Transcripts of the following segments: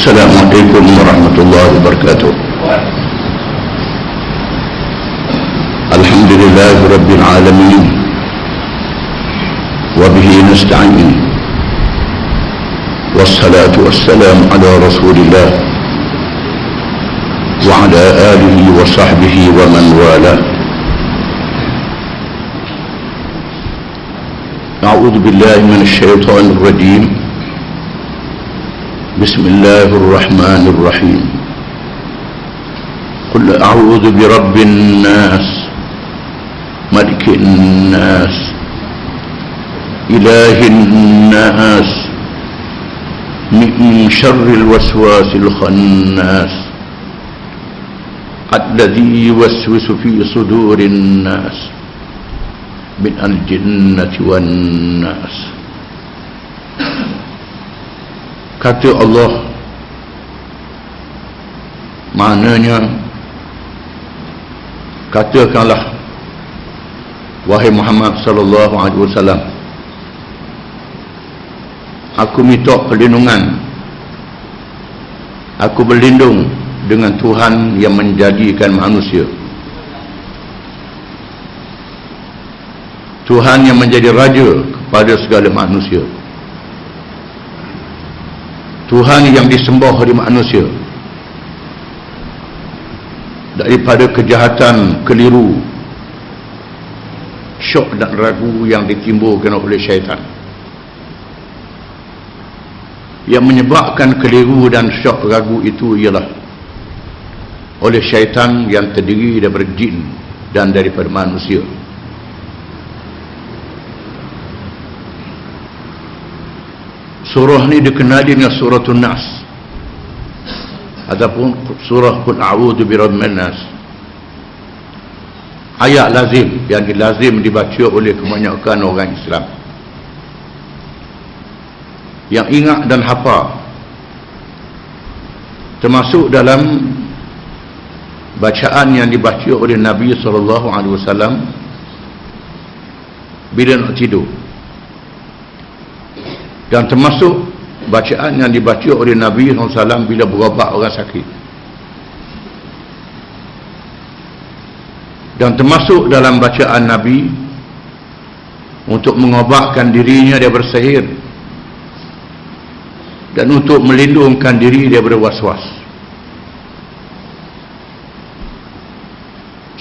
Assalamualaikum warahmatullahi wabarakatuh. Alhamdulillahi rabbil alamin wa bihi nasta'in wassalatu wassalamu ala rasulillah wa ala alihi wa sahbihi wa man wala. A'udzu billahi minasy syaithanir rajim. Bismillahirrahmanirrahim. Qul a'udzu birabbin nas, malikin nas, ilahin nas, min syarril waswasil khannas, alladzi yuwaswisu fi sudurin nas, min al-jinnati wan nas. Kata Allah, maknanya, katakanlah wahai Muhammad sallallahu alaihi wasallam, aku minta perlindungan, aku berlindung dengan Tuhan yang menjadikan manusia, Tuhan yang menjadi raja kepada segala manusia, Tuhan yang disembah oleh manusia daripada kejahatan, keliru, syok dan ragu yang ditimbulkan oleh syaitan. Yang menyebabkan keliru dan syok ragu itu ialah oleh syaitan yang terdiri daripada jin dan daripada manusia. Surah ni dikenali dengan suratul Nas ataupun surah Qul a'udzu birabbin nas. Ayat lazim yang lazim dibaca oleh kebanyakan orang Islam yang ingat dan hafal, termasuk dalam bacaan yang dibaca oleh Nabi SAW bila nak tidur, dan termasuk bacaan yang dibaca oleh Nabi SAW bila berubat orang sakit, dan termasuk dalam bacaan Nabi untuk mengobatkan dirinya daripada sihir dan untuk melindungkan diri daripada was-was.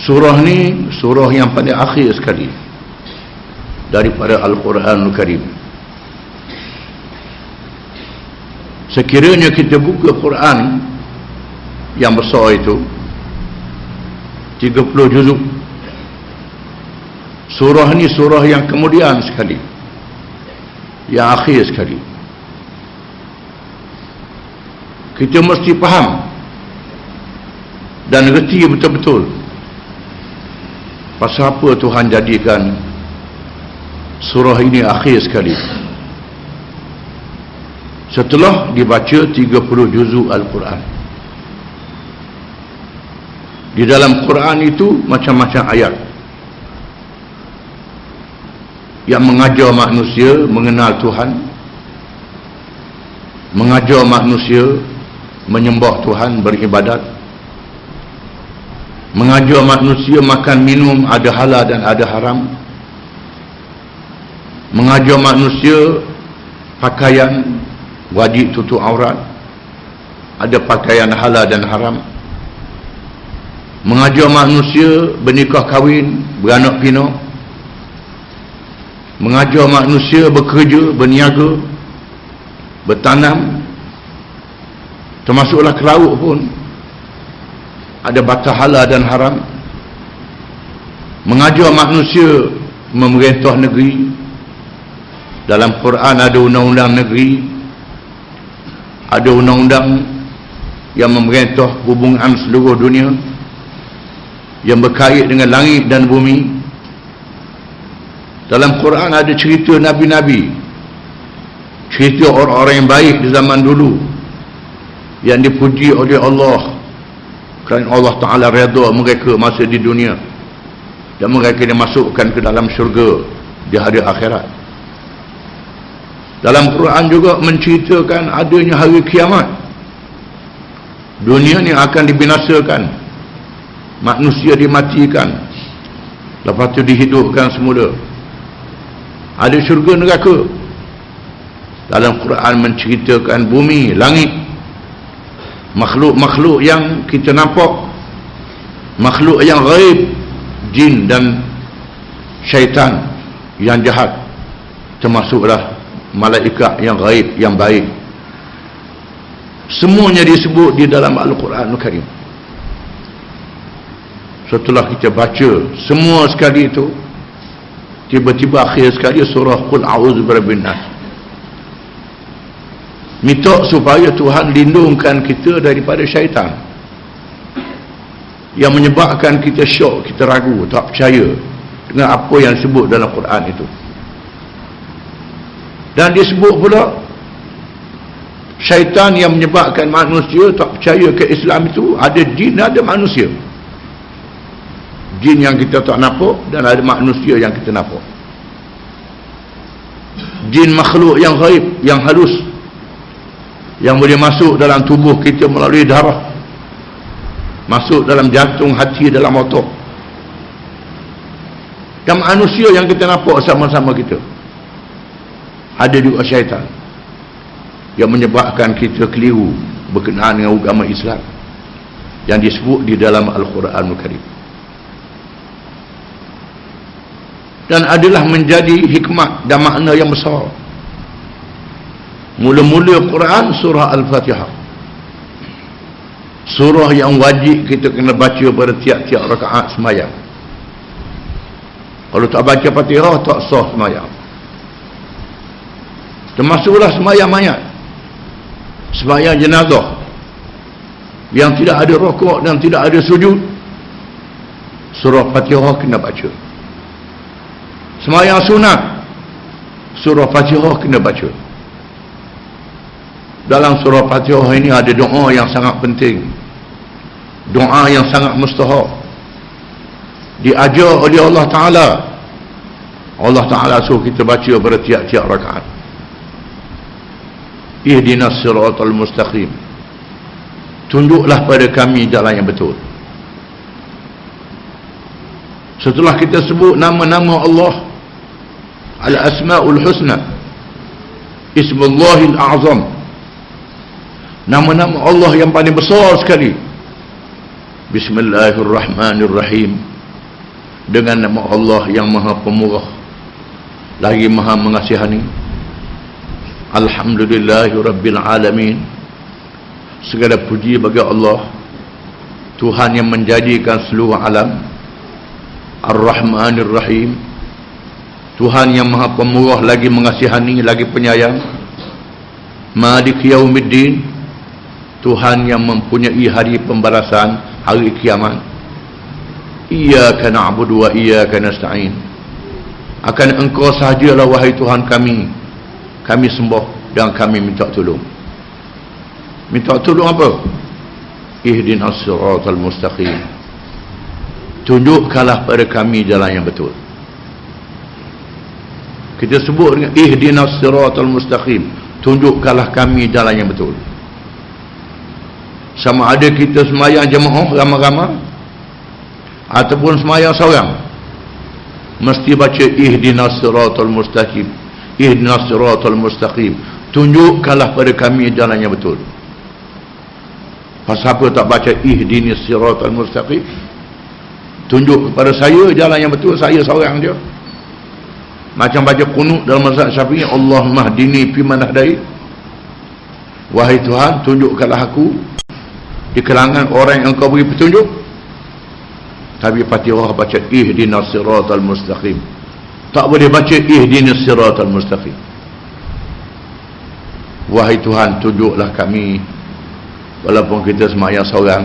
Surah ni surah yang paling akhir sekali daripada Al-Quranul Karim. Sekiranya kita buka Quran yang besar itu 30 juzuk, surah ni surah yang kemudian sekali, yang akhir sekali. Kita mesti faham dan reti betul-betul pasal apa Tuhan jadikan surah ini akhir sekali setelah dibaca 30 juzuk Al-Quran. Di dalam Quran itu macam-macam ayat yang mengajar manusia mengenal Tuhan, mengajar manusia menyembah Tuhan, beribadat, mengajar manusia makan minum ada halal dan ada haram, mengajar manusia pakaian wajib tutup aurat, ada pakaian halal dan haram, mengajar manusia bernikah kahwin, beranak pinak, mengajar manusia bekerja, berniaga, bertanam, termasuklah ke laut pun ada batas halal dan haram, mengajar manusia memerintah negeri. Dalam Quran ada undang-undang negeri, ada undang-undang yang memerintah hubungan seluruh dunia yang berkait dengan langit dan bumi. Dalam Quran ada cerita Nabi-Nabi, cerita orang-orang yang baik di zaman dulu yang dipuji oleh Allah kerana Allah Ta'ala redha mereka masa di dunia dan mereka dimasukkan ke dalam syurga di hari akhirat. Dalam Quran juga menceritakan adanya hari kiamat Dunia ni akan dibinasakan, manusia dimatikan, lepas tu dihidupkan semula. Ada syurga neraka. Dalam Quran menceritakan bumi, langit, makhluk-makhluk yang kita nampak, makhluk yang gaib, jin dan syaitan yang jahat, termasuklah malaikat yang gaib, yang baik. Semuanya disebut di dalam Al-Quranul Karim. Setelah kita baca semua sekali itu, tiba-tiba akhir sekali surah Qul a'udzu birabbin nas. Minta supaya Tuhan lindungkan kita daripada syaitan yang menyebabkan kita syok, kita ragu, tak percaya dengan apa yang disebut dalam Quran itu. Dan disebut pula syaitan yang menyebabkan manusia tak percaya ke Islam itu ada jin, ada manusia. Jin yang kita tak nampak dan ada manusia yang kita nampak. Jin makhluk yang gaib, yang halus, yang boleh masuk dalam tubuh kita melalui darah, masuk dalam jantung, hati, dalam otak. Dan manusia yang kita nampak sama-sama kita. Ada juga syaitan yang menyebabkan kita keliru berkenaan dengan agama Islam yang disebut di dalam Al-Quranul Karim. Dan adalah menjadi hikmat dan makna yang besar. Mula-mula Quran surah Al-Fatihah, surah yang wajib kita kena baca pada tiap-tiap rakaat sembahyang. Kalau tak baca Fatihah tak sah sembahyang. Termasuklah sembahyang mayat, sembahyang jenazah yang tidak ada rukuk dan tidak ada sujud, surah Fatihah kena baca. Sembahyang sunat, surah Fatihah kena baca. Dalam surah Fatihah ini ada doa yang sangat penting, doa yang sangat mustahab, diajar oleh Allah Ta'ala. Allah Ta'ala suruh kita baca pada tiap-tiap rakaat. Ihdinas siratal mustaqim, tunjuklah pada kami jalan yang betul. Setelah kita sebut nama-nama Allah, Al-Asma'ul Husna, Ismullahil A'zam, nama-nama Allah yang paling besar sekali. Bismillahirrahmanirrahim, dengan nama Allah yang maha pemurah lagi maha mengasihani. Alhamdulillahi Rabbil Alamin, segala puji bagi Allah, Tuhan yang menjadikan seluruh alam. Ar-Rahmanir Rahim, Tuhan yang maha pemurah lagi mengasihani, lagi penyayang. Malik Yaumiddin, Tuhan yang mempunyai hari pembalasan, hari kiamat. Iyyaka na'budu wa iyyaka nasta'in, akan Engkau sahajalah wahai Tuhan kami sembah dan kami minta tolong. Minta tolong apa? Ihdinas siratal mustaqim, tunjukkanlah pada kami jalan yang betul. Kita sebut dengan ihdinas siratal mustaqim, tunjukkanlah kami jalan yang betul. Sama ada kita sembahyang jemaah ramai-ramai ataupun sembahyang seorang, mesti baca ihdinas siratal mustaqim, ihdinas siratal mustaqim, tunjukkanlah pada kami jalan yang betul. Pasal apa tak baca ihdinas siratal mustaqim? Tunjuk kepada saya jalan yang betul, saya seorang je. Macam baca qunut dalam mazhab Syafi'i, Allahumma hdini fi man hadait, wahai Tuhan tunjukkanlah aku di kalangan orang yang Engkau beri petunjuk. Tapi Fatihah baca ihdinas siratal mustaqim, tak boleh baca ihdinas siratal mustaqim. Wahai Tuhan tunjuklah kami, walaupun kita sembahyang seorang.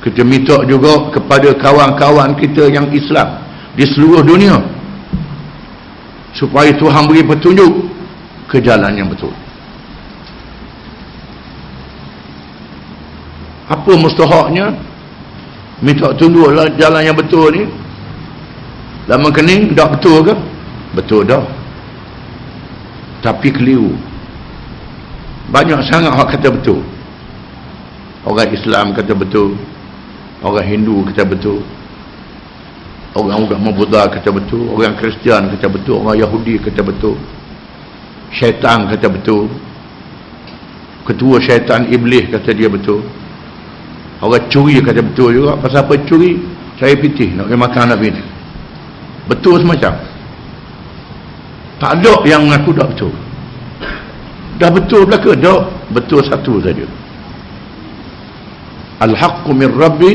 Kita minta juga kepada kawan-kawan kita yang Islam di seluruh dunia, supaya Tuhan beri petunjuk ke jalan yang betul. Apa mustahaknya? Minta tunjuklah jalan yang betul ni. Lama kening, dah betul ke? Betul dah, tapi keliru. Banyak sangat orang kata betul, Orang Islam kata betul, orang Hindu kata betul, orang Buddha kata betul, orang Kristian kata betul, orang Yahudi kata betul, syaitan kata betul, ketua syaitan iblis kata dia betul, orang curi kata betul juga. Pasal apa curi? Saya pitih nak makan Nabi ni. Betul semacam. Tak ada yang mengaku tak betul. Dah betul belaka? Tak. Betul satu saja. Al-haqqu min Rabbi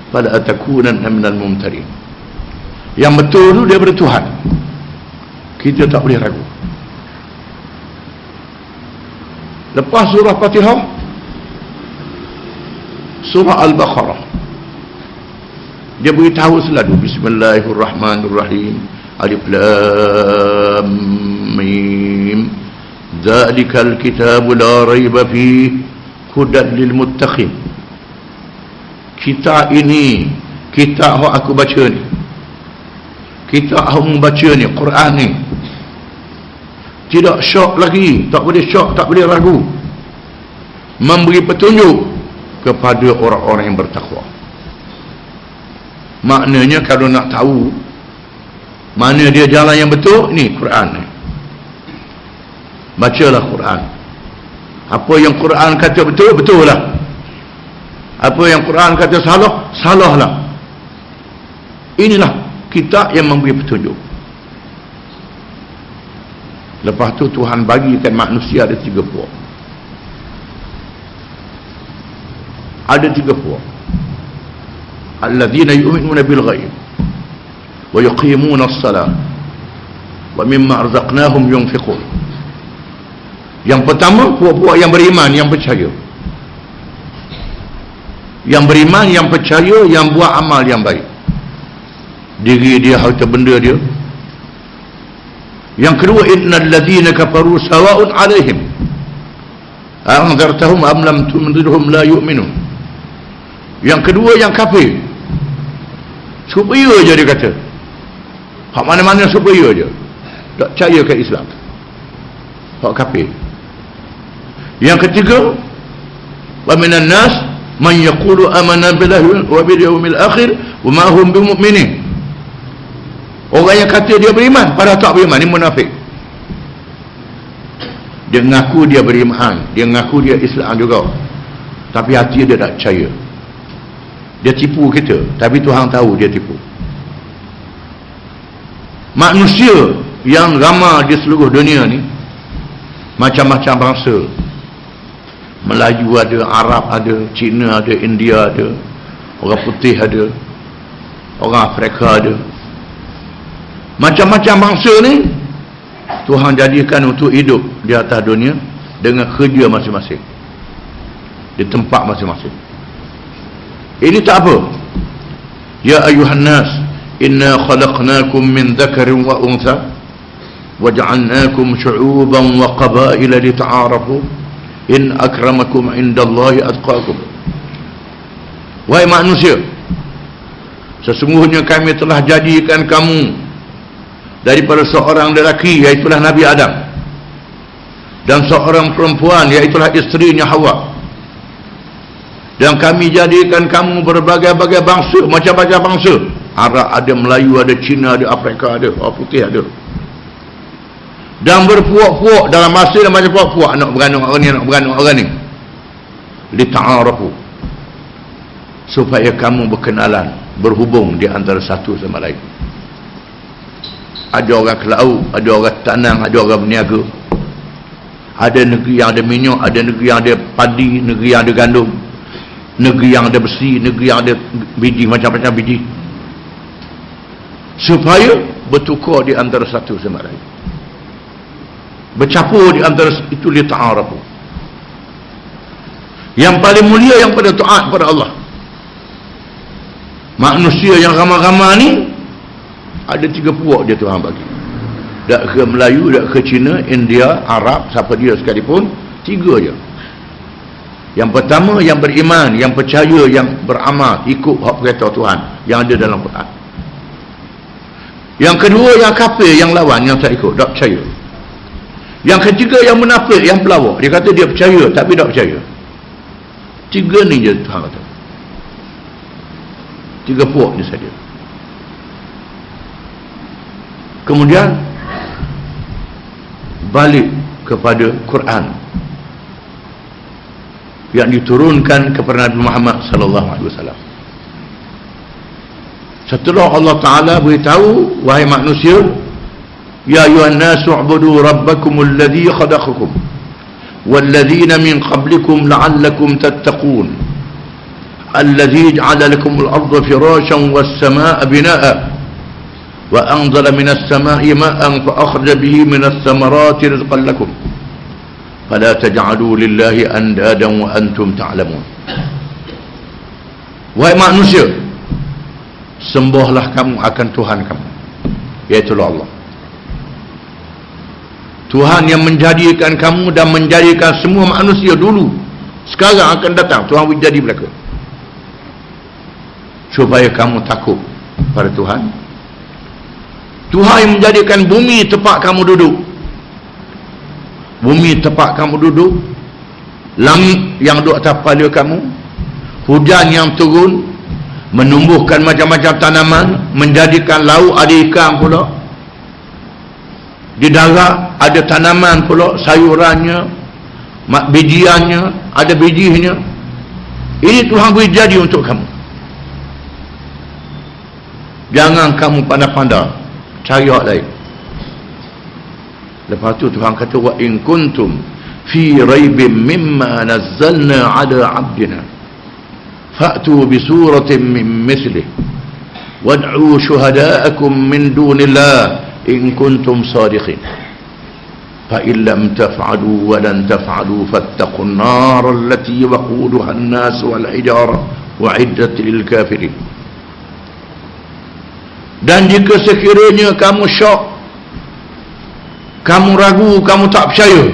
fala takunanna minal mumtarin. Yang betul tu daripada Tuhan. Kita tak boleh ragu. Lepas surah Fatihah, surah Al-Baqarah, dia beritahu selalu Bismillahirrahmanirrahim, Alif Lam Mim, Dzalikal kitabu la raiba fihi hudan lil muttaqin. Kita ini, kita yang aku baca ni, kita yang membaca ni, Quran ni, tidak syak lagi, tak boleh syak, tak boleh ragu, memberi petunjuk kepada orang-orang yang bertakwa. Maknanya kalau nak tahu mana dia jalan yang betul, ni Quran ni. Bacalah Quran. Apa yang Quran kata betul, betul lah. Apa yang Quran kata salah, salah lah. Inilah kita yang memberi petunjuk. Lepas tu Tuhan bagikan manusia ada 3 puak. Ada 3 puak. Alladzina yu'minuna bil ghaib wa yuqimuna as-salah wa mimma arzaqnahum yunfiqun. Yang pertama, puak-puak yang beriman, yang percaya. Yang beriman, yang percaya, yang buat amal yang baik. Diri dia, harta benda dia. Yang kedua, innal ladzina kafaru sawa'un 'alaihim anzartahum am lam tunzirhum la yu'minun. Yang kedua, yang kafir, supaya je dia kata. Hak mana-mana supaya je, tak percaya ke Islam. Hak kafir. Yang ketiga, wa minan nas man yaqulu amanna billahi wa bil yawmil akhir wa ma hum bimu'minin. Orang yang kata dia beriman padahal tak beriman, ni munafik. Dia mengaku dia beriman, dia mengaku dia Islam juga, tapi hati dia tak percaya. Dia tipu kita, tapi Tuhan tahu dia tipu. Manusia yang ramai di seluruh dunia ni macam-macam bangsa. Melayu ada, Arab ada, Cina ada, India ada, orang putih ada, orang Afrika ada. Macam-macam bangsa ni Tuhan jadikan untuk hidup di atas dunia dengan kerja masing-masing, di tempat masing-masing. Ini tak apa. Ya ayuhan nas, inna khalaqnakum min dhakarin wa untha waj'alnakum syu'uban wa qabaila lita'arafu in akramakum indallahi atqakum. Wahai manusia, sesungguhnya kami telah jadikan kamu daripada seorang lelaki, iaitulah Nabi Adam, dan seorang perempuan, iaitulah isterinya Hawa. Dan kami jadikan kamu berbagai-bagai bangsa, macam-macam bangsa. Arab ada, Melayu ada, Cina ada, Afrika ada, orang putih ada. Dan berpuak-puak dalam masa dan macam puak-puak, nak beranak orang ni, nak beranak orang ni, lita'arafu, supaya kamu berkenalan, berhubung di antara satu sama lain. Ada orang ke laut, ada orang tanang, ada orang berniaga. Ada negeri yang ada minyak, ada negeri yang ada padi, negeri yang ada gandum, negeri yang ada besi, negeri yang ada biji, macam-macam biji, supaya bertukar di antara satu sama lain, bercampur di antara itu, lita'arafu. Yang paling mulia yang pada taat kepada Allah. Manusia yang ramai-ramai ni ada 3 puak dia Tuhan bagi. Tak ke Melayu, tak ke Cina, India, Arab, siapa dia sekalipun, 3 je. Yang pertama, yang beriman, yang percaya, yang beramal, ikut hak perintah Tuhan yang ada dalam Quran. Yang kedua, yang kafir, yang lawan, yang tak ikut, tak percaya. Yang ketiga, yang munafik, yang pelawak. Dia kata dia percaya tapi tak percaya. Tiga ni je Tuhan kata. Tiga puak ni saja. Kemudian balik kepada Quran yang diturunkan kepada Nabi Muhammad sallallahu alaihi wasallam. Setelah Allah Taala beritahu, wahai manusia, ya ayuhan nasu ubudu rabbakumul ladzi khalaqakum wal ladzina min qablikum la'allakum tattaqun alladzi ja'ala lakumul arda firasyan was samaa'a binaa'a wa anzala minas samaa'i ma'an fa akhraja bihi minas thamarati rizqan lakum fala taj'alu lillahi andadan wa antum ta'lamun. Wahai manusia, sembahlah kamu akan Tuhan kamu, iaitu Allah, Tuhan yang menjadikan kamu dan menjadikan semua manusia dulu, sekarang akan datang Tuhan menjadi belaka, supaya kamu takut pada Tuhan. Tuhan yang menjadikan bumi tempat kamu duduk, bumi tempat kamu duduk, langit yang duduk atas kepala kamu, hujan yang turun, menumbuhkan macam-macam tanaman, menjadikan laut ada ikan pula, di darat ada tanaman pula, sayurannya, bijiannya, ada bijinya. Ini Tuhan beri jadi untuk kamu. Jangan kamu pandai-pandai cari hak lain. Lepas tu Tuhan kata, wa in kuntum fi raibin mimma nazzalna ala abdina fa'tu bi suratin min mithlih wad'u syuhada'akum min dunillah in kuntum sadiqin fa in lam taf'alu wa lan taf'alu fattaqun nar allati waquduha an-nas wal hijara wa'iddat lil kafirin. Dan jika sekiranya kamu syok, kamu ragu, kamu tak percaya,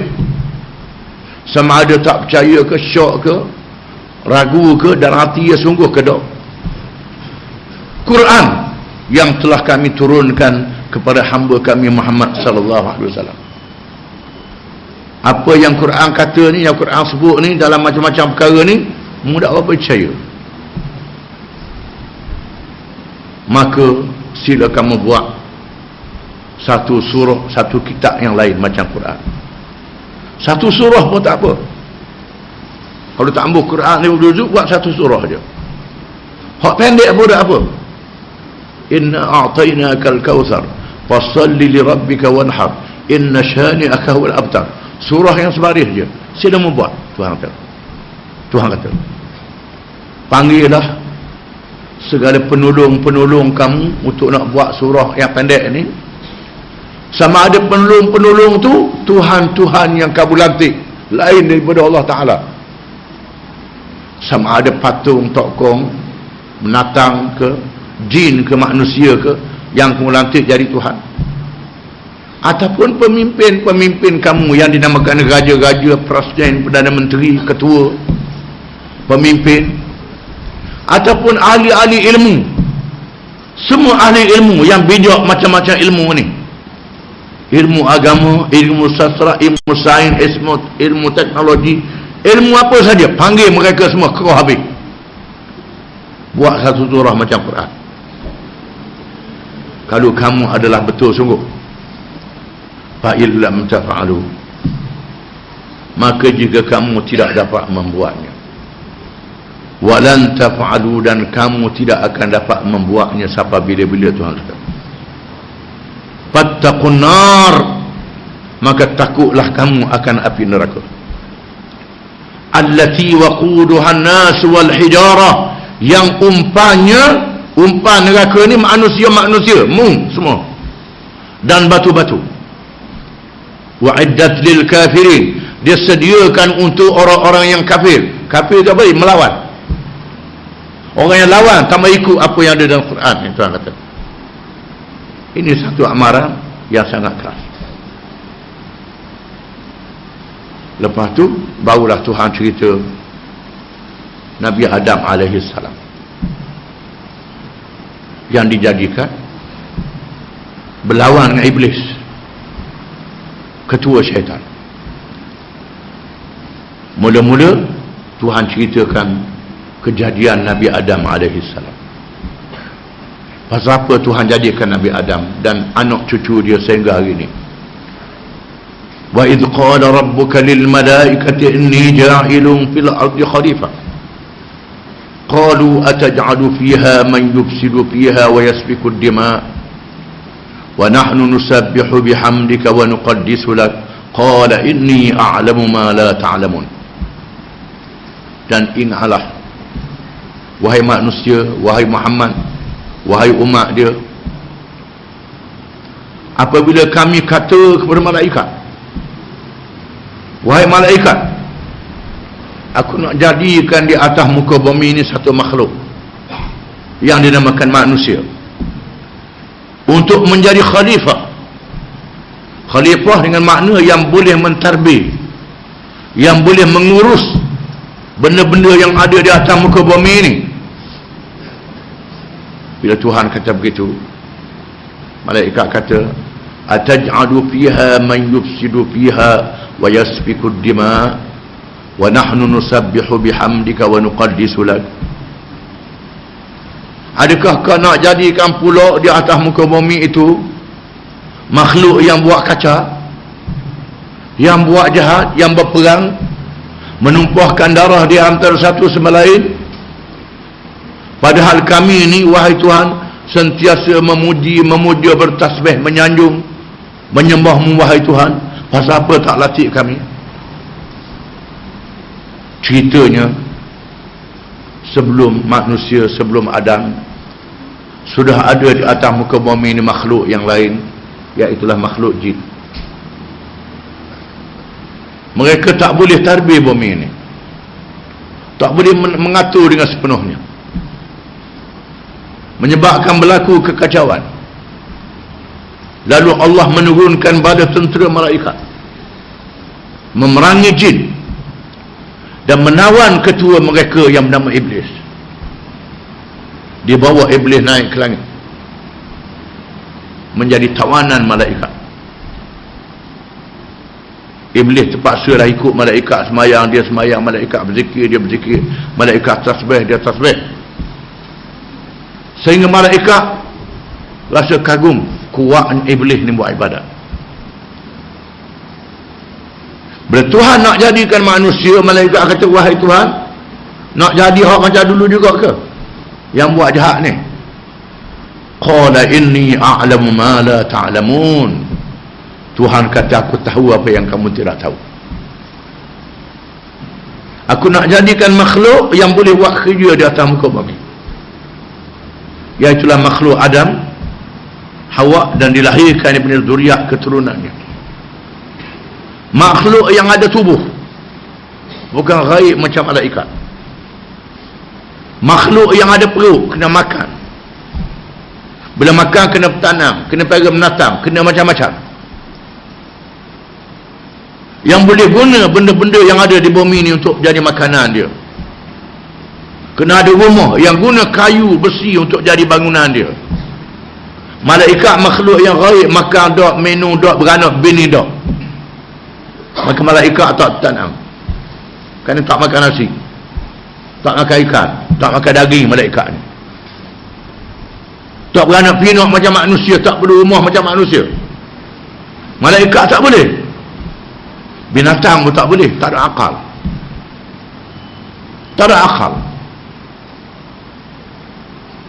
sama ada tak percaya ke, syok ke, ragu ke, dan hati sungguh ke tak, Quran yang telah kami turunkan kepada hamba kami Muhammad sallallahu alaihi wasallam. Apa yang Quran kata ni, yang Quran sebut ni, dalam macam-macam perkara ni, mudah apa percaya. Maka sila kamu buat satu surah, satu kitab yang lain macam Quran. Satu surah pun tak apa. Kalau tak ambil Quran ni juzuk, buat satu surah je. Hak pendek pun tak apa. Inna a'tainakal kautsar fasalli li rabbika wanhar inna shani'aka huwal abtar. Surah yang sebaris je. Sila membuat. Tuhan kata, panggillah segala penolong-penolong kamu untuk nak buat surah yang pendek ni. Sama ada penolong-penolong tu Tuhan-Tuhan yang kamu lantik lain daripada Allah Ta'ala. Sama ada patung, tokong, menatang ke, jin ke, manusia ke, yang kamu lantik jadi Tuhan. Ataupun pemimpin-pemimpin kamu yang dinamakan raja-raja, presiden, Perdana Menteri, ketua, pemimpin, ataupun ahli-ahli ilmu. Semua ahli ilmu yang bijak macam-macam ilmu ni. Ilmu agama, ilmu sastra, ilmu sains, ilmu teknologi, ilmu apa saja, panggil mereka semua kau habis. Buat satu surah macam Quran. Kalau kamu adalah betul sungguh, fa illam taf'alu, maka jika kamu tidak dapat membuatnya, walan taf'alu, dan kamu tidak akan dapat membuatnya sampai bila-bila, Tuhan kata, fattaqun nar, maka takutlah kamu akan api neraka, allati waquduha an-nas wal hijarah, yang umpan neraka ni manusia-manusia semua, dan batu-batu. Wa'iddat lil kafirin, dia sediakan untuk orang-orang yang kafir. Kafir tu apa? Melawan. Orang yang lawan tak mau ikut apa yang ada dalam Quran, itu Tuhan kata. Ini satu amaran yang sangat keras. Lepas tu barulah Tuhan cerita Nabi Adam alaihi salam yang dijadikan berlawan dengan iblis, ketua syaitan. Mula-mula Tuhan ceritakan kejadian Nabi Adam alaihissalam. Pasal apa Tuhan jadikan Nabi Adam dan anak cucu dia sehingga hari ini. Wa idh qala rabbuka lil malaikati inni ja'ilun fil ardi khalifah. Qalu ataj'alu fiha man yufsidu fiha wa yasfiku ad-dima' wa nahnu nusabbihu bihamdika wa nuqaddisu lak. Qala inni a'lamu ma la ta'lamun. Dan ingatlah wahai manusia, wahai Muhammad, wahai umat dia, apabila kami kata kepada malaikat, wahai malaikat, aku nak jadikan di atas muka bumi ini satu makhluk yang dinamakan manusia untuk menjadi khalifah. Khalifah dengan makna yang boleh mentarbih, yang boleh mengurus benda-benda yang ada di atas muka bumi ini. Bila Tuhan kata begitu, malaikat kata, ataj'alu fiha man yufsidu fiha wa yasfiku ad-dima' wa nahnu nusabbihu bihamdika wa nuqaddisu lak. Adakah kau nak jadikan pula di atas muka bumi itu makhluk yang buat kacau, yang buat jahat, yang berperang, menumpahkan darah di antara satu sama lain? Padahal kami ini, wahai Tuhan, sentiasa memuji, memuja, bertasbih, menyanjung, menyembahmu wahai Tuhan. Pasal apa tak latih kami? Ceritanya, sebelum manusia, sebelum Adam, sudah ada di atas muka bumi ini makhluk yang lain, iaitulah makhluk jin. Mereka tak boleh tarbih bumi ini, tak boleh mengatur dengan sepenuhnya, menyebabkan berlaku kekacauan. Lalu Allah menurunkan bala tentera malaikat memerangi jin dan menawan ketua mereka yang bernama Iblis. Dia bawa Iblis naik ke langit menjadi tawanan malaikat. Iblis terpaksa dah ikut malaikat semayang, dia semayang, malaikat berzikir, dia berzikir, malaikat tasbih, dia tasbih. Sehingga malaikat rasa kagum kuat Iblis ni buat ibadat. Bila Tuhan nak jadikan manusia, malaikat kata, wahai Tuhan, nak jadi hak macam dulu juga ke yang buat jahat ni? Qala inni a'lamu ma la ta'lamun. Tuhan kata, aku tahu apa yang kamu tidak tahu. Aku nak jadikan makhluk yang boleh buat kerja di atas muka bumi, iaitulah makhluk Adam, Hawa, dan dilahirkan daripada zuriat keturunannya. Makhluk yang ada tubuh, bukan ghaib macam malaikat. Makhluk yang ada perut, kena makan. Bila makan kena bertanam, kena pergi menatang, kena macam-macam. Yang boleh guna benda-benda yang ada di bumi ini untuk jadi makanan dia. Kena ada rumah yang guna kayu, besi untuk jadi bangunan dia. Malaikat makhluk yang ghaib, makan dak, minum dak, beranak bini dak. Maka malaikat tak tanam, kerana tak makan nasi, tak makan ikan, tak makan daging. Malaikat ni tak beranak pinak macam manusia, tak perlu rumah macam manusia. Malaikat tak boleh, binatang pun tak boleh, tak ada akal, tak ada akal.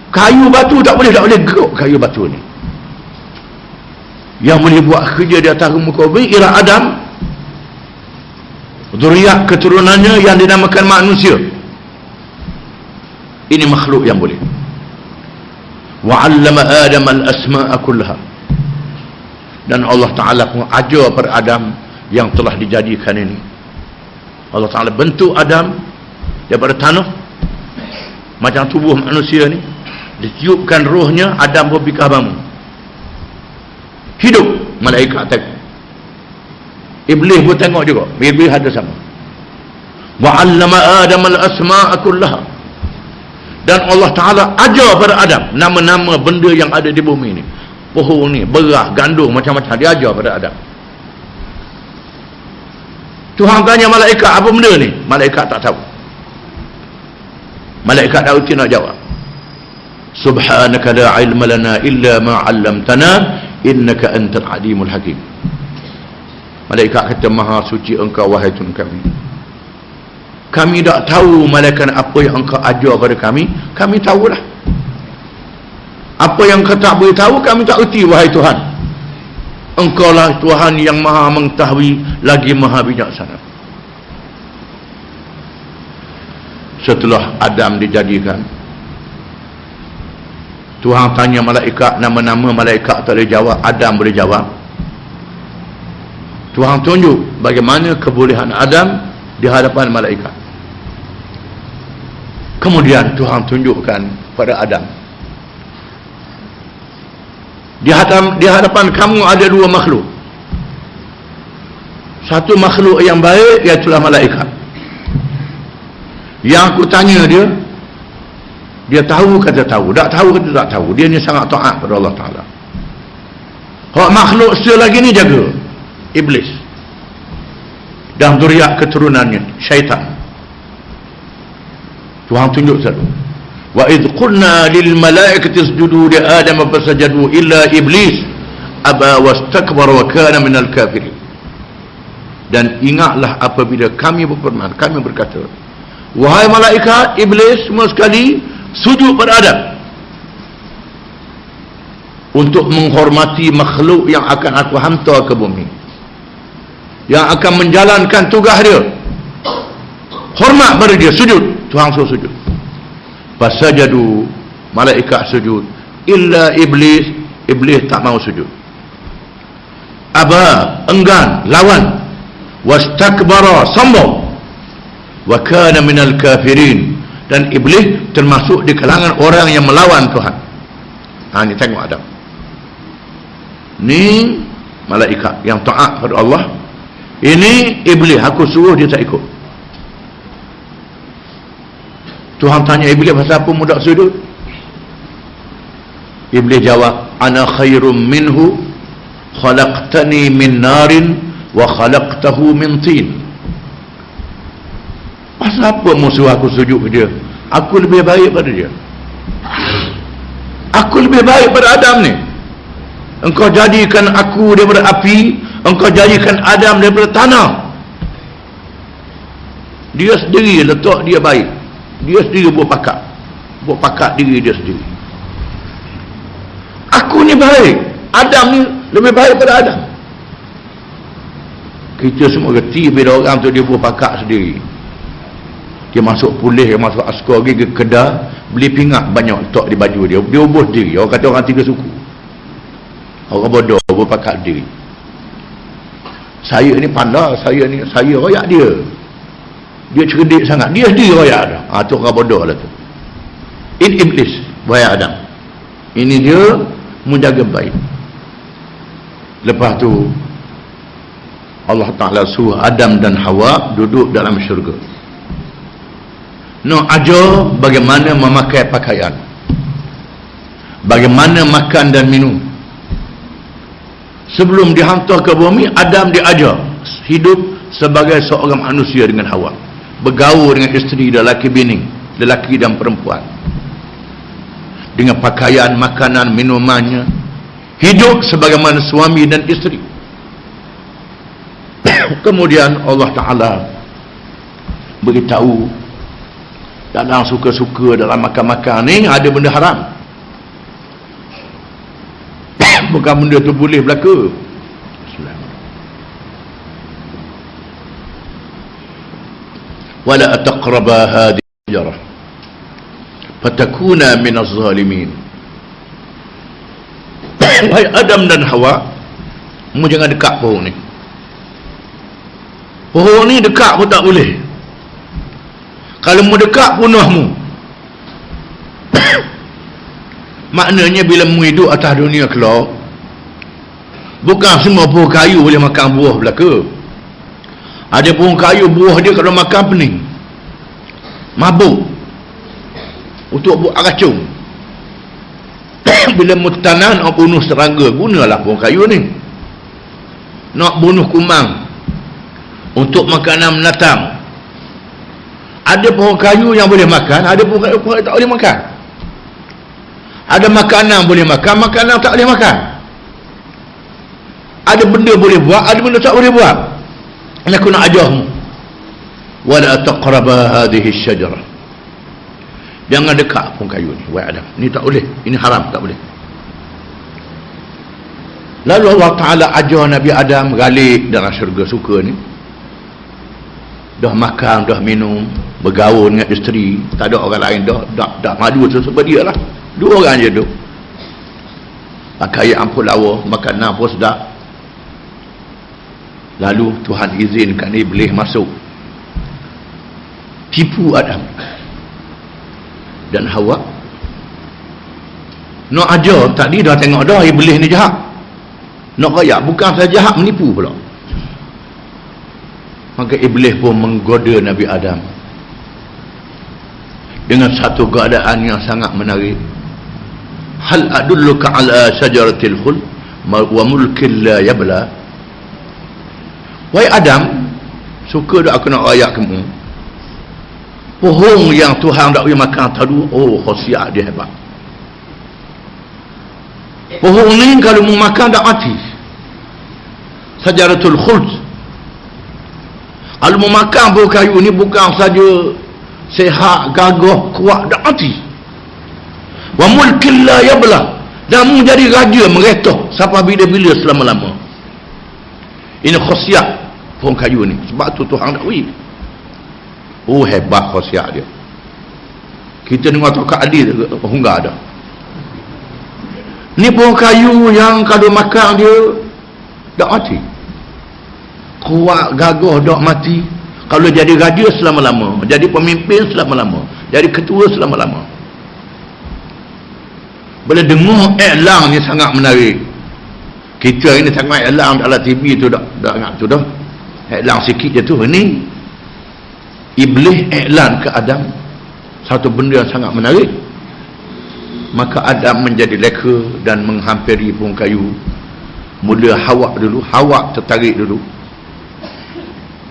Kayu batu tak boleh geruk kayu batu ni. Yang boleh buat kerja di atas muka bumi ialah Adam, zuriat keturunannya yang dinamakan manusia. Ini makhluk yang boleh. Wa 'allama Adam al-asma'a kullaha. Dan Allah Ta'ala pun ajar pada Adam yang telah dijadikan ini. Allah Ta'ala bentuk Adam daripada tanah macam tubuh manusia ni, ditiupkan rohnya, Adam pun fikah bangun, hidup. Malaikat tengok, Iblis pun tengok juga, Iblis ada sama. Wa 'allama Adam al-asma'a kullaha. Dan Allah Ta'ala ajar pada Adam nama-nama benda yang ada di bumi ni, pohon ni, beras, gandum, macam-macam dia ajar pada Adam. Tuhan tanya malaikat, apa benda ni? Malaikat tak tahu. Malaikat dah uti nak jawab. Subhanaka la ilma lana illa ma 'allamtana innaka antal alimul hakim. Malaikat kata, maha suci engkau wahai Tuhan kami. Kami tak tahu malaikat apa yang engkau ajar pada kami. Kami tahulah. Apa yang kau tak boleh tahu, kami tak erti wahai Tuhan. Engkau lah Tuhan yang maha mengetahui lagi maha bijaksana. Setelah Adam dijadikan, Tuhan tanya malaikat, nama-nama malaikat tak boleh jawab, Adam boleh jawab. Tuhan tunjuk bagaimana kebolehan Adam di hadapan malaikat. Kemudian Tuhan tunjukkan pada Adam, di hadapan kamu ada dua makhluk. Satu makhluk yang baik, iaitulah malaikat. Yang aku tanya dia tahu kata tahu, tak tahu kata tak tahu. Dia ni sangat taat pada Allah Ta'ala. Hak makhluk sekali lagi ni jaga iblis dan zuriat keturunannya, syaitan. Tuhan tunjuk satu. Wa idh qulna lil malaikati isjudu li adama fasajadu illa iblis aba wastakbara wa kana minal kafirin. Dan ingatlah apabila kami berfirman, kami berkata, wahai malaikat, iblis semua sekali sujud pada Adam untuk menghormati makhluk yang akan aku hantar ke bumi, yang akan menjalankan tugas dia. Hormat pada dia, sujud. Tuhan suruh sujud. Fasajadu, malaikat sujud, illa iblis, iblis tak mau sujud. Aba, enggan, lawan. Wastakbara, sombong. Wa kana minal kafirin, dan iblis termasuk di kalangan orang yang melawan Tuhan. Ni tengok Adam. Ni malaikat yang taat pada Allah. Ini iblis, aku suruh dia tak ikut. Tuhan tanya iblis, pasal apa mudah sujud? Iblis jawab, ana khairum minhu khalaqtani min narin wa khalaqtahu min tin. Pasal apa musuh aku sujud ke dia? Aku lebih baik pada dia. Aku lebih baik pada Adam ni. Engkau jadikan aku daripada api, engkau jadikan Adam daripada tanah. Dia sendiri letak dia baik. Dia sendiri buat pakat diri dia sendiri. Aku ni baik, Adam ni lebih baik pada Adam. Kita semua reti bila orang tu dia buat pakat sendiri. Dia masuk polis, dia masuk askar, pergi ke kedai, beli pingat banyak letak di baju dia. Dia ubah diri. Orang kata orang tiga suku. Orang bodoh, berpakat diri. Saya ni pandai, saya royak dia. Dia cerdik sangat, dia sendiri royak dah. Tu orang bodoh lah tu. In iblis, wahai Adam. Ini dia menjaga baik. Lepas tu Allah Ta'ala suruh Adam dan Hawa duduk dalam syurga. Nak ajar bagaimana memakai pakaian, bagaimana makan dan minum. Sebelum dihantar ke bumi, Adam diajar hidup sebagai seorang manusia dengan Hawa, bergaul dengan isteri dan lelaki bini, lelaki dan perempuan, dengan pakaian, makanan, minumannya, hidup sebagaimana suami dan isteri. Kemudian Allah Ta'ala beritahu, dalam suka-suka, dalam makan-makan ni ada benda haram. Bukan benda tu boleh berlaku. Wala taqraba hadhihi al-shajarah fatakuna min az-zalimin. Wahai Adam dan Hawa, mu jangan dekat pohon ni. Pohon ni dekat pun tak boleh. Kalau mu dekat, bunuhmu. Maknanya bila mu hidup atas dunia kelak, bukan semua pohon kayu boleh makan buah belaka. Ada pohon kayu, buah dia kalau makan pening, mabuk, untuk buat racun. Bila mu tanam nak bunuh serangga, gunalah pohon kayu ni. Nak bunuh kumang untuk makanan menatang, Ada pohon kayu yang boleh makan, ada pohon kayu yang tak boleh makan. Ada makanan boleh makan, makanan tak boleh makan. Ada benda boleh buat, ada benda tak boleh buat. Aku nak ajarmu. Wala taqraba hadhihi syajarah. Jangan dekat pohon kayu ni, wahai Adam. Ni tak boleh, ini haram, tak boleh. Lalu Allah Ta'ala ajar Nabi Adam galik dalam syurga suka ni. Dah makan, dah minum, bergaul dengan isteri, tak ada orang lain, dah madu sebab dia lah. Dua orang je tu. Pakaian pun lawa, makanan pun sedap. Lalu Tuhan izinkan Iblis masuk, tipu Adam dan Hawa. Nak ajar, tadi dah tengok dah Iblis ni jahat. Nak rayak, bukan saja jahat, menipu pula. Maka Iblis pun menggoda Nabi Adam dengan satu keadaan yang sangat menarik. Hal adulluka ala syajaratil khuld wa mulkin la yabla. Wahai Adam, suka dah aku nak rayak kamu. Pohon yang Tuhan tak boleh makan tadu, oh khasiat dia hebat. Pohon ni kalau mau makan tak mati. Syajaratul khuld. Kalau mau makan buah kayu ni bukan saja sehat, gagah, kuat, tak mati. Wa mulkin la yabla. Dan menjadi raja meretuh sampai bila-bila selama-lama. Ini khasiat pohon kayu ni. Sebab tu Tuhan tak beri. Oh hebat khasiat dia. Kita dengar tokat adil hunggah dah. Ni pohon kayu yang kalau makan dia tak mati. Kuat, gagah, tak mati. Kalau jadi raja selama-lama, jadi pemimpin selama-lama, jadi ketua selama-lama. Bila dengar iklan ni sangat menarik. Kita ini sangat iklan dalam TV tu dah ingat tu dah. Iklan sikit je tu. Ini Iblis iklan ke Adam satu benda yang sangat menarik. Maka Adam menjadi leka dan menghampiri pohon kayu. Mula Hawa dulu, Hawa tertarik dulu.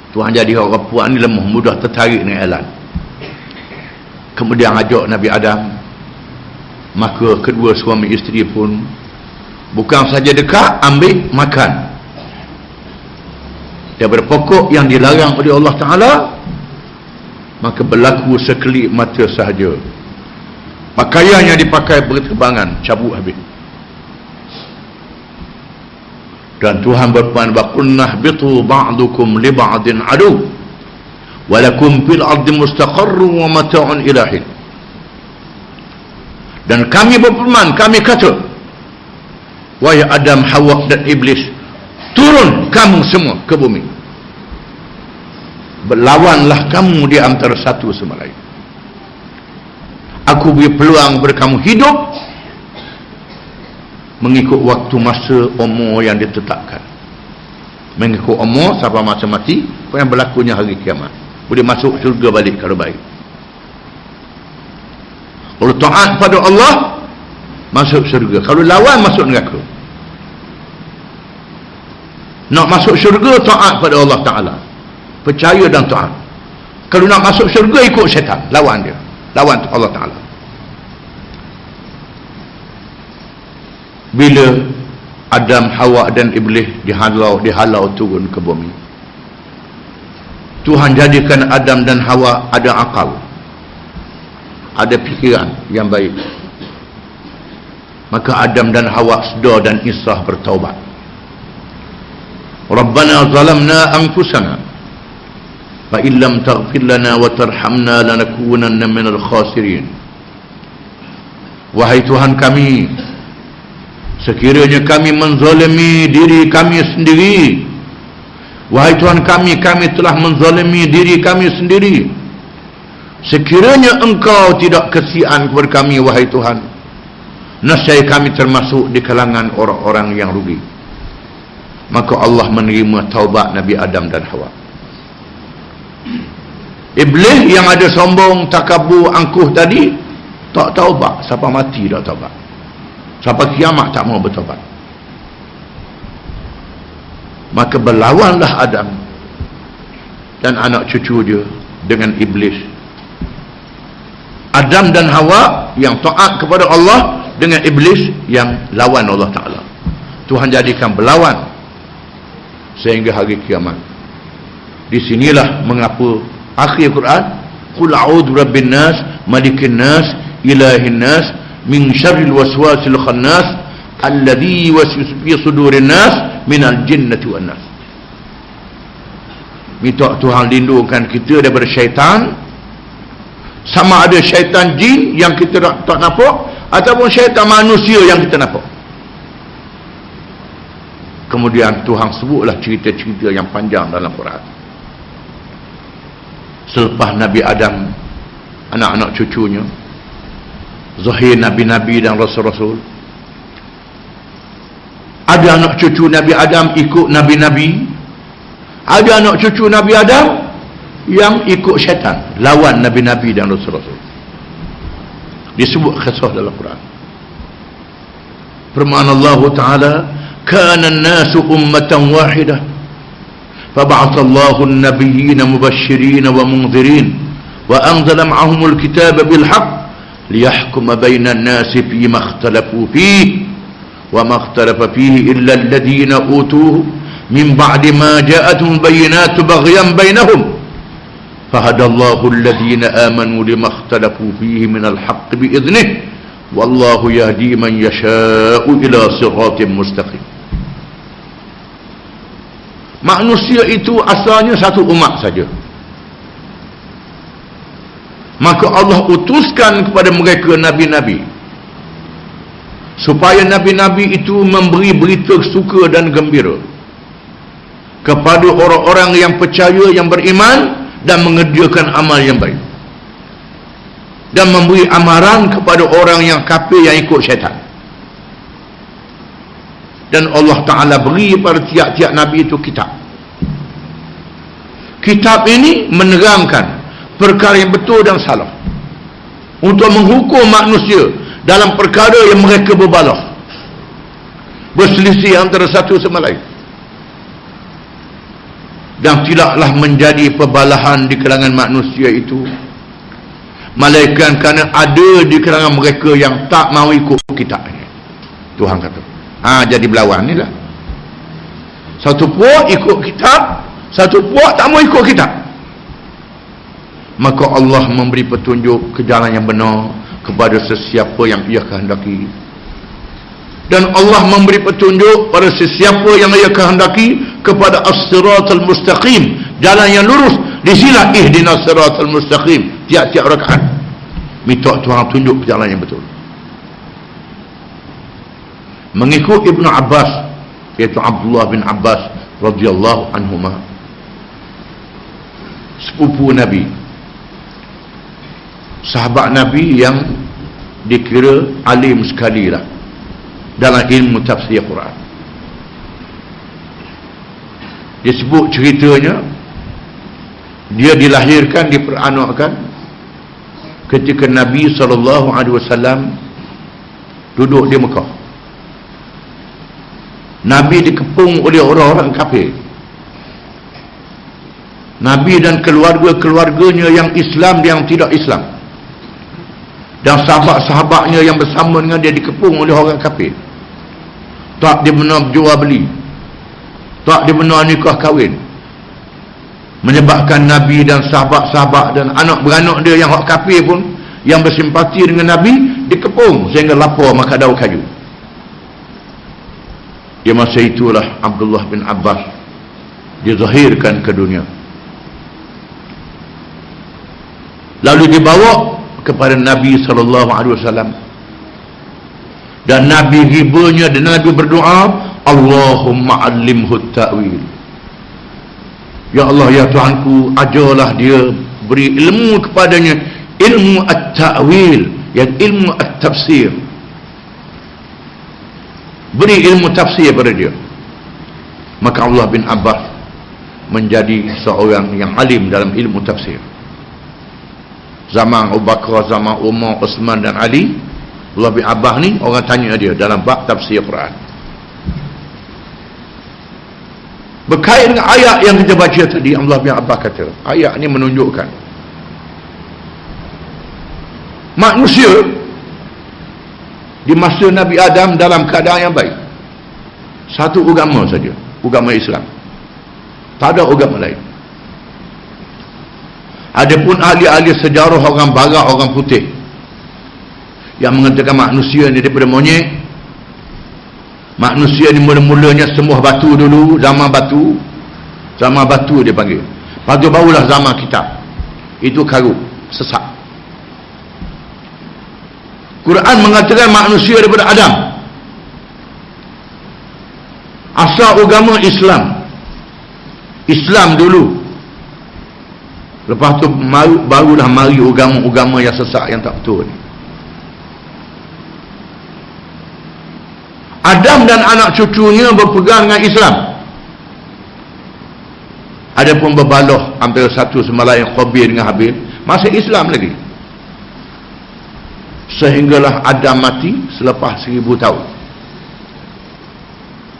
Tuhan jadi orang puan ni lemah, mudah tertarik dengan iklan. Kemudian ajak Nabi Adam. Maka kedua suami isteri pun bukan saja dekat, ambil makan daripada pokok yang dilarang oleh Allah Ta'ala. Maka berlaku sekelip mata sahaja, pakaian yang dipakai berterbangan, cabut habis. Dan Tuhan berfirman, "Waqulna ihbitu ba'dukum li ba'din adu wa lakum fil ardi mustaqarrun wa mata'un ila hin." Dan kami berfirman, kami kata, wahai Adam, Hawa dan Iblis, turun kamu semua ke bumi. Berlawanlah kamu di antara satu sama lain. Aku beri peluang kepada kamu hidup mengikut waktu masa umur yang ditetapkan. Mengikut umur sampai masa mati, apa yang berlakunya hari kiamat. Boleh masuk syurga balik kalau baik. Kalau taat pada Allah, masuk syurga. Kalau lawan, masuk neraka. Nak masuk syurga, taat pada Allah Ta'ala. Percaya dan taat. Kalau nak masuk syurga, ikut syaitan. Lawan dia. Lawan Allah Ta'ala. Bila Adam, Hawa dan Iblis dihalau turun ke bumi, Tuhan jadikan Adam dan Hawa ada akal, ada fikiran yang baik. Maka Adam dan Hawa sedar dan insaf bertaubat. Rabbana zalamna anfusana fa illam taghfir lana wa tarhamna lanakunanna minal khasirin. Wahai Tuhan kami, sekiranya kami menzalimi diri kami sendiri. Wahai Tuhan kami, kami telah menzalimi diri kami sendiri. Sekiranya Engkau tidak kasihan kepada kami, wahai Tuhan, nescaya kami termasuk di kalangan orang-orang yang rugi. Maka Allah menerima taubat Nabi Adam dan Hawa. Iblis yang ada sombong, takabur, angkuh tadi, tak taubat sampai mati, tak taubat. Sampai kiamat tak mau bertaubat. Maka berlawanlah Adam dan anak cucu dia dengan Iblis Adam dan Hawa yang taat kepada Allah dengan Iblis yang lawan Allah Ta'ala. Tuhan jadikan berlawan sehingga hari kiamat. Di sinilah mengapa akhir Quran, qul a'udzu birabbin nas, malikin nas, ilahin nas, min syarril waswasil khannas, alladzi yuwaswisu fi sudurin nas minal jinnati wan nas. Minta Tuhan lindungkan kita daripada syaitan, sama ada syaitan jin yang kita tak nampak ataupun syaitan manusia yang kita nampak. Kemudian Tuhan sebutlah cerita-cerita yang panjang dalam Quran. Selepas Nabi Adam, anak-anak cucunya, zahir Nabi-Nabi dan Rasul-Rasul. Ada anak cucu Nabi Adam ikut Nabi-Nabi, ada anak cucu Nabi Adam yang ikut syaitan, lawan Nabi-Nabi dan Rasul-Rasul. Disebut kisah dalam Quran. Firman Allah Ta'ala, kana an-nasu ummatan wahidah fab'atha Allahu an-nabiyyin mubasysyirin wa munzirin wa anzala ma'ahumul kitaba bil haqq liyahkuma bainan nasi fima ikhtalafu fihi wa ma ikhtalafa fihi illa alladhina utuhu min ba'di ma ja'atuhum bayyinatu baghyan bainahum fahadallahu alladhina amanu lima ikhtalafu fihi minal haqqi bi'idhnihi wallahu yahdi man yasha'u ila siratin mustaqim. Manusia itu asalnya satu umat saja. Maka Allah utuskan kepada mereka nabi-nabi supaya nabi-nabi itu memberi berita suka dan gembira kepada orang-orang yang percaya, yang beriman dan mengerjakan amal yang baik, dan memberi amaran kepada orang yang kafir yang ikut syaitan. Dan Allah Ta'ala beri pada tiap-tiap Nabi itu kitab. Kitab ini menerangkan perkara yang betul dan salah, untuk menghukum manusia dalam perkara yang mereka berbalah, berselisih antara satu sama lain, dan tidaklah menjadi perbalahan di kalangan manusia itu melainkan kerana ada di kalangan mereka yang tak mau ikut kitab ini. Tuhan kata, jadi berlawan ni lah. Satu puak ikut kitab, satu puak tak mau ikut kitab. Maka Allah memberi petunjuk ke jalan yang benar kepada sesiapa yang ia kehendaki, dan Allah memberi petunjuk pada sesiapa yang ia kehendaki kepada as-siratal mustaqim, jalan yang lurus. Disilah ihdinas siratal mustaqim. Tiap-tiap rakaat minta Tuhan tunjuk jalan yang betul. Mengikut Ibnu Abbas, iaitu Abdullah bin Abbas radhiyallahu anhuma, sepupu Nabi, sahabat Nabi yang dikira alim sekali lah dalam ilmu tafsir Quran. Disebut ceritanya, dia dilahirkan, diperanakkan ketika Nabi SAW duduk di Mekah. Nabi dikepung oleh orang-orang kafir. Nabi dan keluarga-keluarganya yang Islam, yang tidak Islam, dan sahabat-sahabatnya yang bersama dengan dia dikepung oleh orang kafir. Tak dibenar jual beli, tak dibenar nikah kahwin, menyebabkan Nabi dan sahabat-sahabat dan anak beranak dia yang hak kafir pun, yang bersimpati dengan Nabi, dikepung sehingga lapar makan daun kayu. Di masa itulah Abdullah bin Abbas dizahirkan ke dunia, lalu dibawa kepada Nabi SAW, dan Nabi ribanya dan Nabi berdoa, Allahumma allimhu ta'wil. Ya Allah, ya Tuhanku, ajarlah dia, beri ilmu kepadanya, ilmu at-ta'wil, yang ilmu at-tafsir. Beri ilmu tafsir pada dia. Maka Abdullah bin Abbas menjadi seorang yang alim dalam ilmu tafsir. Zaman Abu Bakar, zaman Umar, Uthman dan Ali, Abdullah bin Abbas ni orang tanya dia dalam bab tafsir Quran. Berkait dengan ayat yang kita baca tadi, Abdullah bin Abbas kata, ayat ni menunjukkan manusia di masa Nabi Adam dalam keadaan yang baik. Satu agama saja, agama Islam. Tak ada agama lain. Adapun ahli-ahli sejarah orang barat, orang putih yang mengatakan manusia ni daripada monyet, manusia ni mula-mulanya sembah batu dulu, zaman batu dia panggil. Lepas tu barulah zaman kitab. Itu karut, sesat. Quran mengatakan manusia daripada Adam. Asal agama Islam dulu. Lepas tu barulah mari agama-agama yang sesat, yang tak betul ni. Adam dan anak cucunya berpegang dengan Islam. Adapun berbaloh antara satu sama lain, Qabil dengan Habil, masih Islam lagi. Sehinggalah Adam mati selepas 1000 tahun.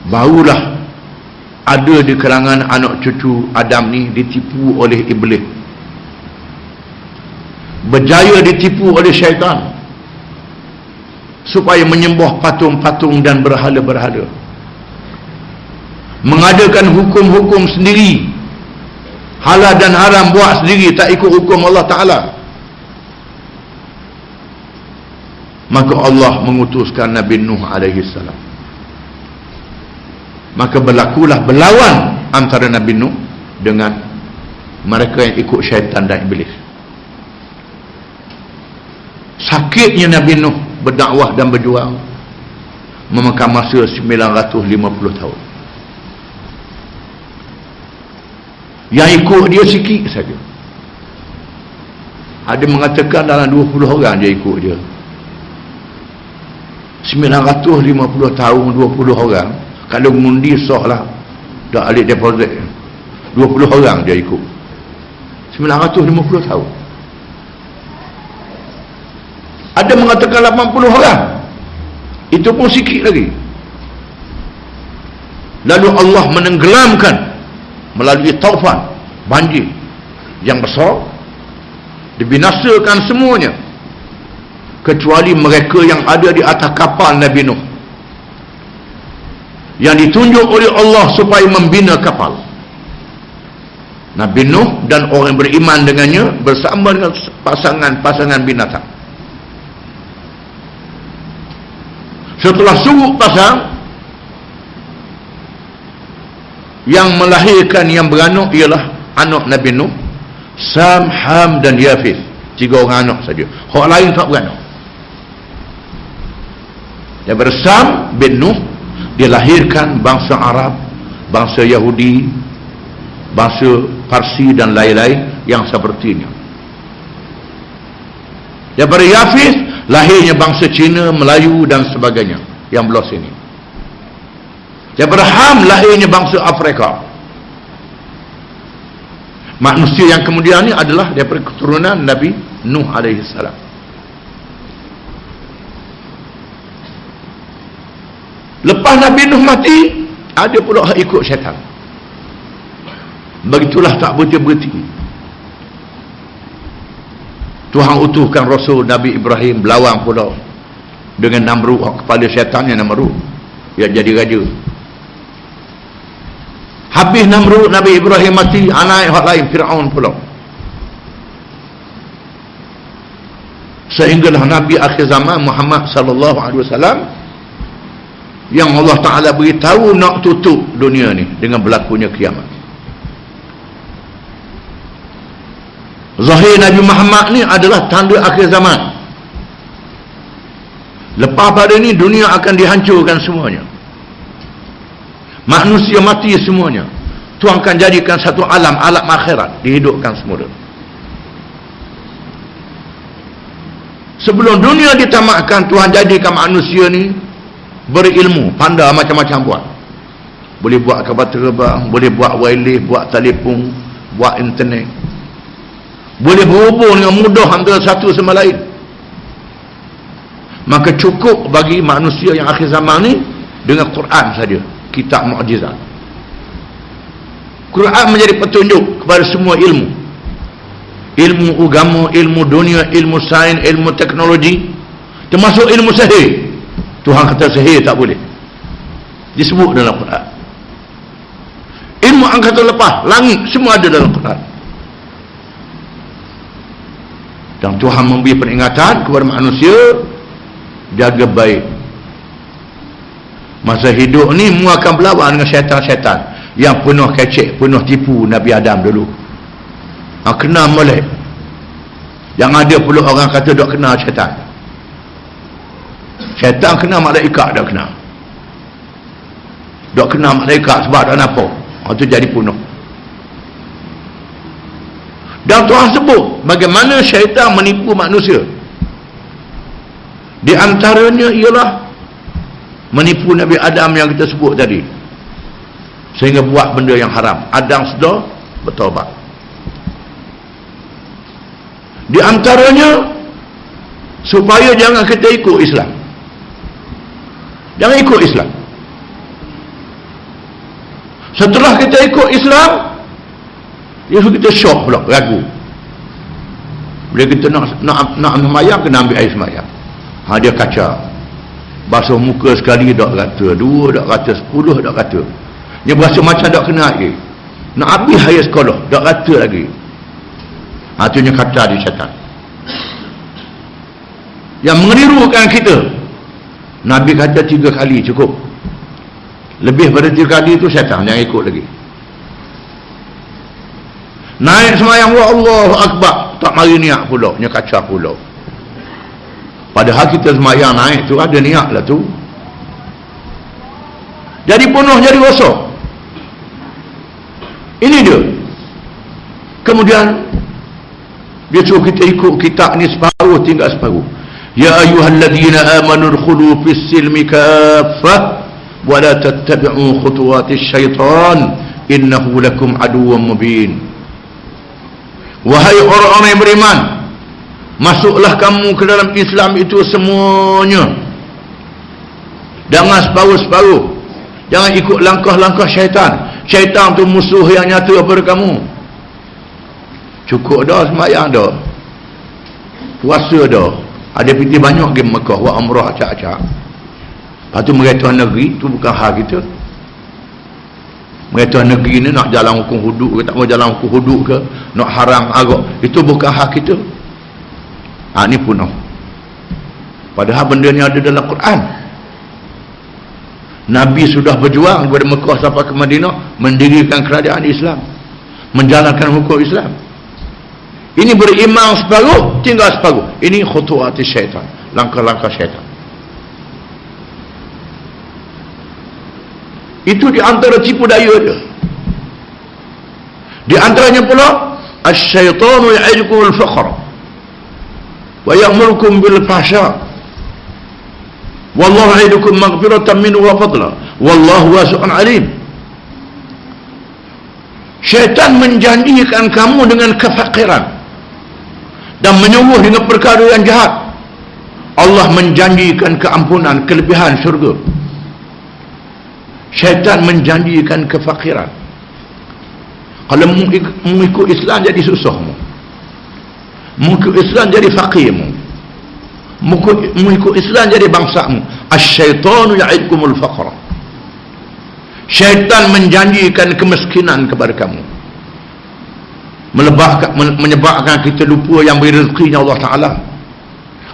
Barulah ada di kalangan anak cucu Adam ni ditipu oleh iblis. Berjaya ditipu oleh syaitan supaya menyembah patung-patung dan berhala-berhala. Mengadakan hukum-hukum sendiri, halal dan haram buat sendiri, tak ikut hukum Allah Ta'ala. Maka Allah mengutuskan Nabi Nuh alaihi salam. Maka berlakulah berlawan antara Nabi Nuh dengan mereka yang ikut syaitan dan iblis. Sakitnya Nabi Nuh berdakwah dan berjuang memakan masa 950 tahun. Yang ikut dia sikit saja. Ada mengatakan dalam 20 orang dia ikut dia. 950 tahun 20 orang. Kalau mengundi sah lah, dah alik deposit 20 orang dia ikut 950 tahun. Ada mengatakan 80 orang, itu pun sikit lagi. Lalu Allah menenggelamkan melalui taufan, banjir yang besar, dibinasakan semuanya kecuali mereka yang ada di atas kapal Nabi Nuh, yang ditunjuk oleh Allah supaya membina kapal. Nabi Nuh dan orang yang beriman dengannya bersama dengan pasangan-pasangan binatang. Setelah surut pasang, yang melahirkan yang beranak ialah anak Nabi Nuh, Sam, Ham dan Yafith. 3 orang anak saja. Orang lain tak beranak. Daripada Sam bin Nuh dilahirkan bangsa Arab, bangsa Yahudi, bangsa Parsi dan lain-lain yang sepertinya. Daripada Yafith lahirnya bangsa Cina, Melayu dan sebagainya yang belah sini. Daripada Ham lahirnya bangsa Afrika. Manusia yang kemudian ini adalah daripada keturunan Nabi Nuh alaihi salam. Lepas Nabi Nuh mati, ada pula ikut syaitan. Begitulah tak berhenti-berhenti. Tuhan utuhkan Rasul Nabi Ibrahim berlawan pula dengan Namrud, kepala syaitannya Namrud, yang jadi raja. Habis Namrud, Nabi Ibrahim mati, anak yang lain Fir'aun pula. Sehinggalah Nabi akhir zaman Muhammad sallallahu alaihi wasallam yang Allah Ta'ala beritahu nak tutup dunia ni dengan berlakunya kiamat. Zahir Nabi Muhammad ni adalah tanda akhir zaman. Lepas pada ni dunia akan dihancurkan semuanya. Manusia mati semuanya. Tuhan akan jadikan satu alam akhirat, dihidupkan semula. Sebelum dunia ditamatkan, Tuhan jadikan manusia ni berilmu, pandai macam-macam buat. Boleh buat kabar terbang, boleh buat wireless, buat telefon, buat internet. Boleh berhubung dengan mudah antara satu sama lain. Maka cukup bagi manusia yang akhir zaman ni dengan Quran saja, kitab mukjizat. Quran menjadi petunjuk kepada semua ilmu. ilmu agama, ilmu dunia, ilmu sains, ilmu teknologi, termasuk ilmu sihir. Tuhan kata sihir tak boleh, disebut dalam Quran. Ilmu angkatan lepas, langit, semua ada dalam Quran. Dan Tuhan memberi peringatan kepada manusia, jaga baik. Masa hidup ni mu akan berlawan dengan syaitan-syaitan yang penuh kecek, penuh tipu Nabi Adam dulu. Kena molek. Yang ada pula orang kata dok kena syaitan. Syaitan kena malaikat dak kena. Dok kena malaikat sebab dak nampak. Itu jadi penuh. Dan Tuhan sebut bagaimana syaitan menipu manusia. Di antaranya ialah menipu Nabi Adam yang kita sebut tadi, sehingga buat benda yang haram. Adam sudah bertaubat. Di antaranya supaya jangan kita ikut Islam. Jangan ikut Islam. Setelah kita ikut Islam, kita syok pula, ragu. Bila kita nak semayang, kena ambil air semayang. Dia kaca. Basuh muka sekali dak kata, dua dak kata, 10 dak kata. Dia berasa macam dak kena lagi. Nak habis hari sekolah, dak kata lagi. Itunya kata di syaitan. Yang menirukan kita. Nabi kata 3 kali cukup. Lebih pada 3 kali itu syaitan, jangan ikut lagi. Naik semayang, Allahu Akbar, tak mari niat pula, nya kaca pula. Padahal kita semayang naik tu ada niat lah tu. Jadi penuh, jadi rosak. Ini dia. Kemudian dia suruh kita ikut kitab ni separuh, tinggal separuh. Ya ayyuhalladzina amanu udkhulu fis silmi kaffah wa la tattabi'u khutuwatis syaitan innahu lakum aduwwun mubin. Wahai orang-orang yang beriman, masuklah kamu ke dalam Islam itu semuanya. Jangan separuh-separuh. Jangan ikut langkah-langkah syaitan. Syaitan tu musuh yang nyata pada kamu. Cukup dah semayang dah, puasa dah, ada pergi banyak pergi Mekah buat umrah acak-acak. Lepas tu mereka negeri tu bukan hak kita. Mereka negeri ni nak jalan hukum hudud ke, tak mau jalan hukum hudud ke, nak haram arak, itu bukan hak kita. Ni punah. Padahal benda ni ada dalam Quran. Nabi sudah berjuang daripada Mekah sampai ke Madinah, mendirikan kerajaan Islam, menjalankan hukum Islam. Ini beriman separuh, tinggal separuh. Ini khutuwati syaitan, langkah-langkah syaitan. Itu di antara tipu daya dia. Di antaranya pula, asy-syaitanu ya'idukumul faqr wa ya'murukum bil fahsya wallahu ya'idukum maghfiratan minhu wa fadla wallahu wasi'un alim. Syaitan menjanjikan kamu dengan kefakiran dan menyuruh dengan perkara yang jahat. Allah menjanjikan keampunan, kelebihan syurga. Syaitan menjanjikan kefakiran. Kalau mu ikut Islam jadi susah mu. Mu ikut Islam jadi fakir mu. Mu ikut Islam jadi bangsa mu. Asy-syaitanu ya'idukumul faqra. Syaitan menjanjikan kemiskinan kepada kamu. Menyebabkan kita lupa yang beri rezekinya Allah Ta'ala,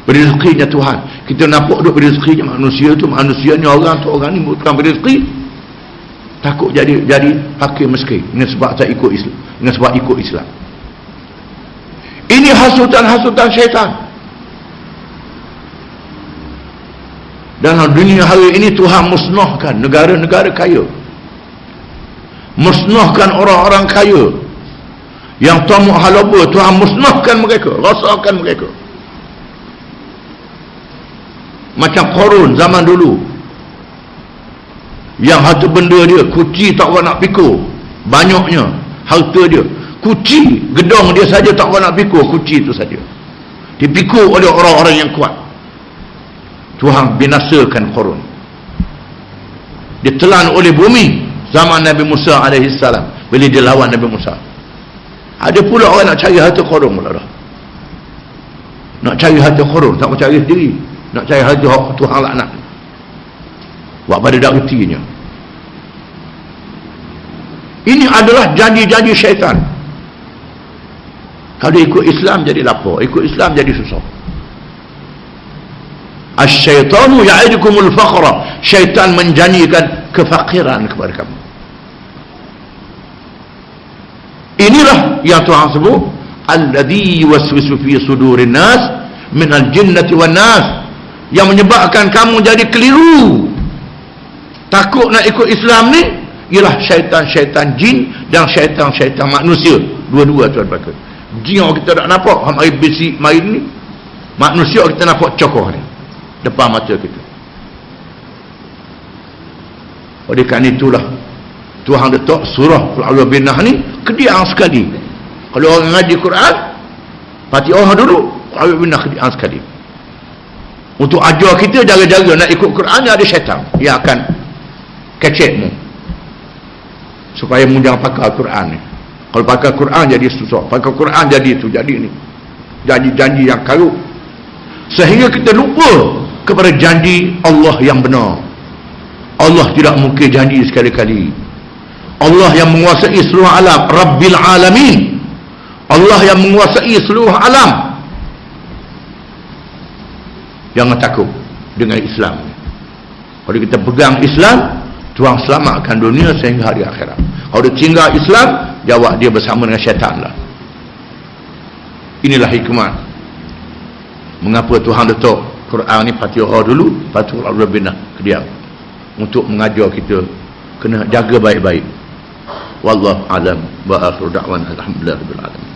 beri rezekinya Tuhan. Kita nampak duk beri rezekinya manusia tu, manusianya orang tu, orang ni bukan beri rezeki. Takut jadi fakir miskin dengan sebab tak ikut Islam, dengan sebab ikut Islam. Ini hasutan-hasutan syaitan. Dalam dunia hari ini Tuhan musnahkan negara-negara kaya, musnahkan orang-orang kaya yang tamu halaba. Tuhan musnahkan mereka, rasakan mereka. Macam Qarun zaman dulu, yang harta benda dia, kuci tak orang nak pikul, banyaknya harta dia, kuci gedong dia saja tak orang nak pikul, kuci itu saja dipikul oleh orang-orang yang kuat. Tuhan binasakan Qarun, ditelan oleh bumi zaman Nabi Musa alaihi salam bila dia lawan Nabi Musa. Ada pula orang nak cari harta korun pula dah. Nak cari harta korun, tak mau cari sendiri. Nak cari harta Tuhan laknat. Buat pada tak retinya. Ini adalah janji-janji syaitan. Kalau ikut Islam jadi lapar, ikut Islam jadi susah. Asy-syaitanu ya'idukumul faqra. Syaitan menjanjikan kefakiran kepada kamu. Inilah yang Tuhan sebut alladzi yuwaswisu fi sudurin nas minal jinnati wan nas, yang menyebabkan kamu jadi keliru, takut nak ikut Islam ni, ialah syaitan-syaitan jin dan syaitan-syaitan manusia. Dua-dua tuan pakai. Jin kita tak nampak, mari besi main ni. Manusia kita nampak cokoh ni depan mata kita. Oleh kerana itulah Tuhan letak surah Al-Baqarah ni kediang sekali. Kalau orang ngaji Quran, Fatihah dulu, Al-Baqarah kediang sekali. Untuk ajar kita jaga-jaga nak ikut Quran, ada syaitan yang akan kecekmu supaya mu jangan pakai Al-Quran ni. Kalau pakai Quran jadi susah, pakai Quran jadi itu, jadi ni janji-janji yang karut, sehingga kita lupa kepada janji Allah yang benar. Allah tidak mungkin janji sekali-kali. Allah yang menguasai seluruh alam, Rabbil Alamin. Allah yang menguasai seluruh alam. Jangan takut dengan Islam. Kalau kita pegang Islam, Tuhan selamatkan dunia sehingga hari akhirat. Kalau dia tinggal Islam, jawab dia bersama dengan syaitan lah. Inilah hikmah mengapa Tuhan letak Quran ni Fatihah dulu, lepas tu Al-Baqarah kediam, untuk mengajar kita kena jaga baik-baik. Wallahu alam wa akhiru da'wana alhamdulillah rabbil alamin.